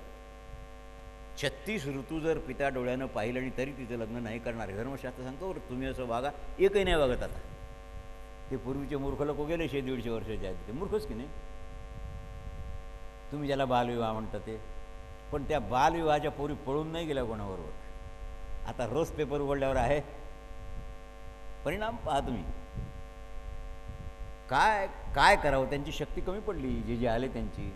36 ऋतू जर पिता डोळ्यानं पाहिलं आणि तरी तिचं लग्न नाही करणार, धर्मशास्त्र सांगतो तुम्ही असं वागा. एकही नाही वागत. आता ते पूर्वीचे मूर्ख लोक गेले 100-150 वर्षाचे आहेत, ते मूर्खच की नाही. तुम्ही ज्याला बालविवाह म्हणता ते, पण त्या बालविवाहाच्या पोरी पळून नाही गेल्या कोणाबरोबर. आता रोज पेपर उघडल्यावर आहे परिणाम पहा तुम्ही. काय काय करावं, त्यांची शक्ती कमी पडली जे जे आले त्यांची.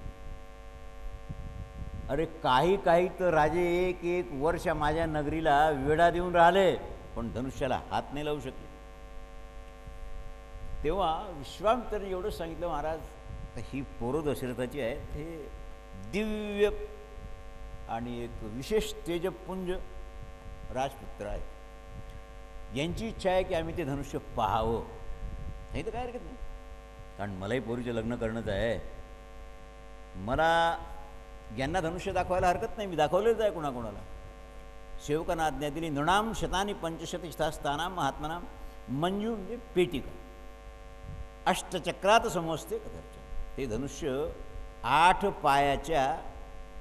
अरे काही काही तर राजे 1-1 वर्ष माझ्या नगरीला वेढा देऊन राहिले, पण धनुष्याला हात नाही लावू शकले. तेव्हा विश्वामित्राने एवढं सांगितलं, महाराज ही पोरं दशरथाची आहेत, हे दिव्य आणि एक विशेष तेजपुंज राजपुत्र आहेत, यांची इच्छा आहे की आम्ही ते धनुष्य पाहावं. नाही तर काय हरकत नाही, कारण मलाही पोरीचं लग्न करणंच आहे. मला यांना धनुष्य दाखवायला हरकत नाही, मी दाखवलेच आहे कुणाकोणाला. सेवकांना आज्ञा दिली, नृणाम शतानी 500 स्थानाम महात्मनाम मंजू म्हणजे पेटिका अष्टचक्रात समजते कदर्शन. ते धनुष्य 8 पायाच्या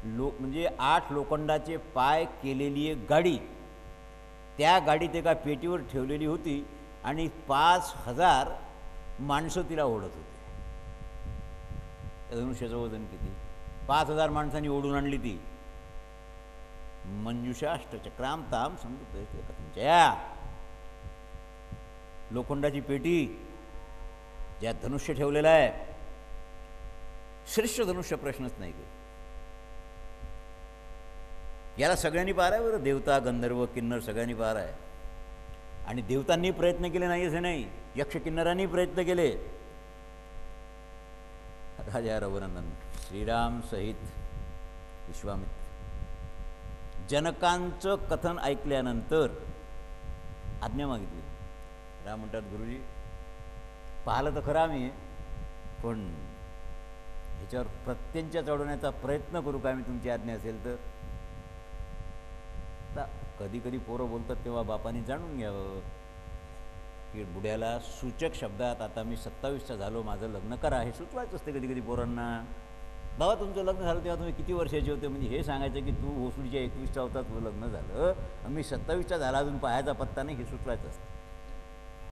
म्हणजे 8 लोखंडाचे पाय केलेली एक गाडी, त्या गाडीत एका पेटीवर ठेवलेली होती आणि 5000 माणसं तिला ओढत होती. त्या धनुष्याचं वजन किती, 5000 माणसांनी ओढून आणली ती. मंजुषा अष्टचक्राम ताम समजते कथंचया. लोखंडाची पेटी ज्यात धनुष्य ठेवलेलं आहे, श्रेष्ठ धनुष्य प्रश्नच नाही. याला सगळ्यांनी पार आहे बरं, देवता गंधर्व किन्नर सगळ्यांनी पार आहे. आणि देवतांनी प्रयत्न केले नाही असं नाही, यक्ष किन्नरांनी प्रयत्न केले. राजा रघुनंदन श्रीराम सहित विश्वामित्र जनकांचं कथन ऐकल्यानंतर आज्ञा मागितली. राम म्हणतात, गुरुजी पाहिलं तर खरं आम्ही, पण ह्याच्यावर प्रत्यंचा चढवण्याचा प्रयत्न करू का आम्ही, तुमची आज्ञा असेल तर. कधी कधी पोरं बोलतात तेव्हा बापाने जाणून घ्यावं. की बुड्याला सूचक शब्दात आता मी 27चा झालो, माझं लग्न करा, हे सुचवायचं असते कधी कधी पोरांना. बाबा तुमचं लग्न झालं तेव्हा तुम्ही किती वर्षाचे होते, म्हणजे हे सांगायचं की तू होसुडीच्या 21चा होता, तुझं लग्न झालं, मी 27चा झाला, अजून पायाचा पत्ता नाही, हे सुचवायचं असतं.